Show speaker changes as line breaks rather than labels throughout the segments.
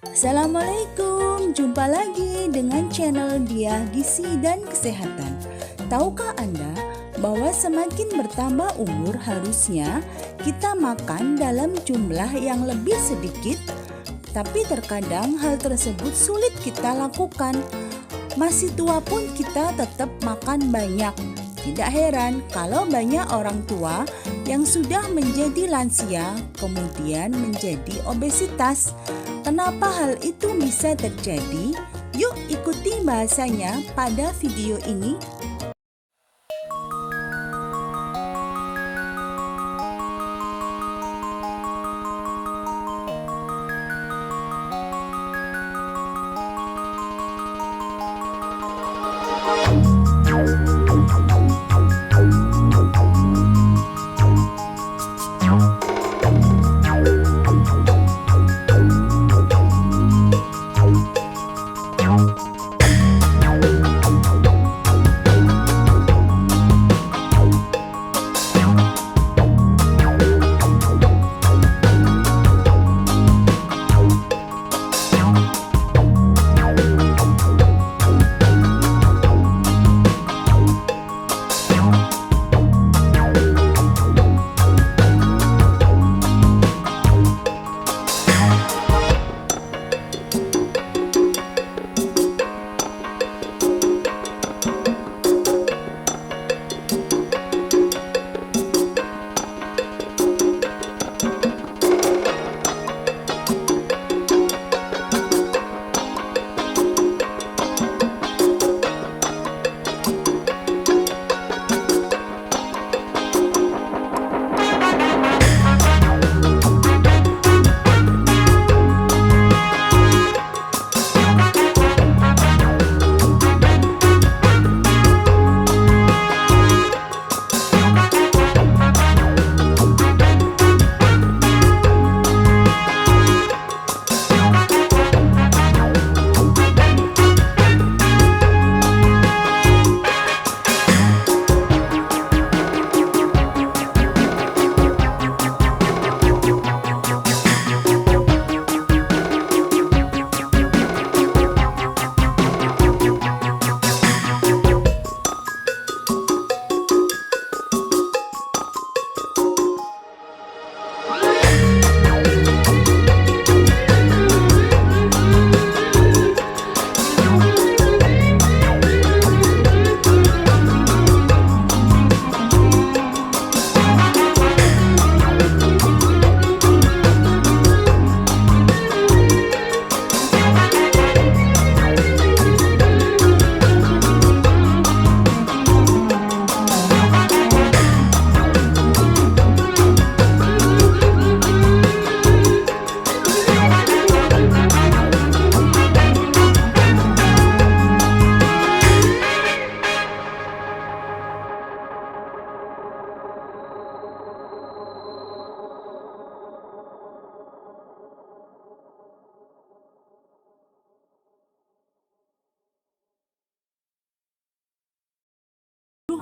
Assalamualaikum, jumpa lagi dengan channel Dia Gizi dan Kesehatan. Tahukah Anda bahwa semakin bertambah umur harusnya kita makan dalam jumlah yang lebih sedikit? Tapi terkadang hal tersebut sulit kita lakukan. Masih tua pun kita tetap makan banyak. Tidak heran kalau banyak orang tua yang sudah menjadi lansia kemudian menjadi obesitas. Kenapa hal itu bisa terjadi? Yuk ikuti bahasanya pada video ini.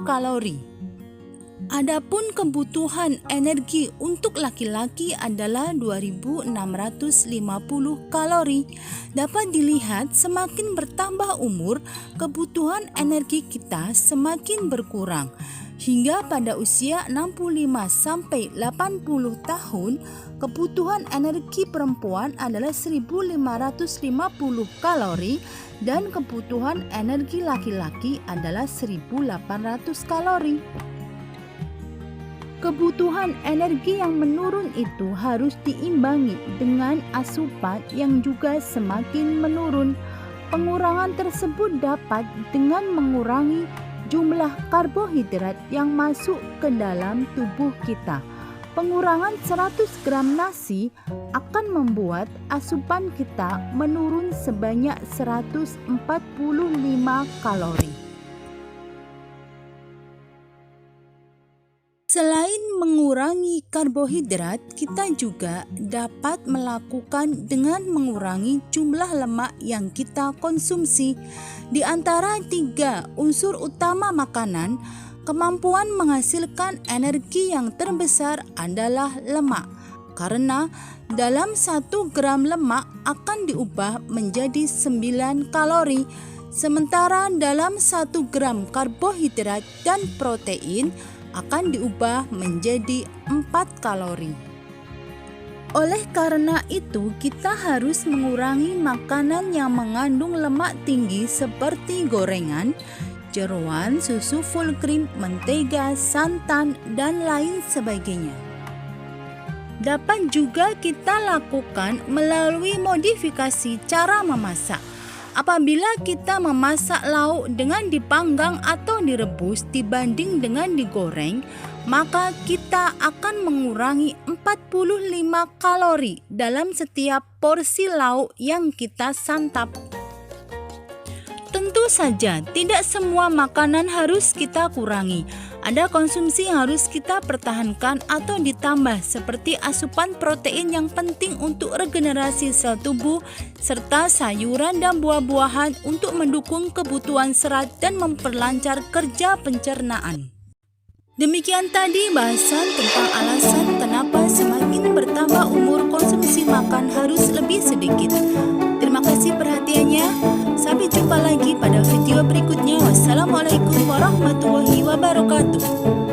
Kalori. Adapun kebutuhan energi untuk laki-laki adalah 2650 kalori. Dapat dilihat semakin bertambah umur, kebutuhan energi kita semakin berkurang. Hingga pada usia 65 sampai 80 tahun, kebutuhan energi perempuan adalah 1550 kalori dan kebutuhan energi laki-laki adalah 1800 kalori. Kebutuhan energi yang menurun itu harus diimbangi dengan asupan yang juga semakin menurun. Pengurangan tersebut dapat dengan mengurangi jumlah karbohidrat yang masuk ke dalam tubuh kita. Pengurangan 100 gram nasi akan membuat asupan kita menurun sebanyak 145 kalori. Selain mengurangi karbohidrat, kita juga dapat melakukan dengan mengurangi jumlah lemak yang kita konsumsi. Di antara 3 unsur utama makanan, kemampuan menghasilkan energi yang terbesar adalah lemak. Karena dalam 1 gram lemak akan diubah menjadi 9 kalori, sementara dalam 1 gram karbohidrat dan protein akan diubah menjadi 4 kalori. Oleh karena itu, kita harus mengurangi makanan yang mengandung lemak tinggi seperti gorengan, jeroan, susu full cream, mentega, santan, dan lain sebagainya. Dapat juga kita lakukan melalui modifikasi cara memasak. Apabila kita memasak lauk dengan dipanggang atau direbus dibanding dengan digoreng, maka kita akan mengurangi 45 kalori dalam setiap porsi lauk yang kita santap. Tentu saja, tidak semua makanan harus kita kurangi. Ada konsumsi yang harus kita pertahankan atau ditambah, seperti asupan protein yang penting untuk regenerasi sel tubuh, serta sayuran dan buah-buahan untuk mendukung kebutuhan serat dan memperlancar kerja pencernaan. Demikian tadi bahasan tentang alasan kenapa semakin bertambah umur konsumsi makan harus lebih sedikit. Terima kasih perhatiannya. Sampai jumpa lagi pada video berikutnya. Wassalamualaikum warahmatullahi wabarakatuh.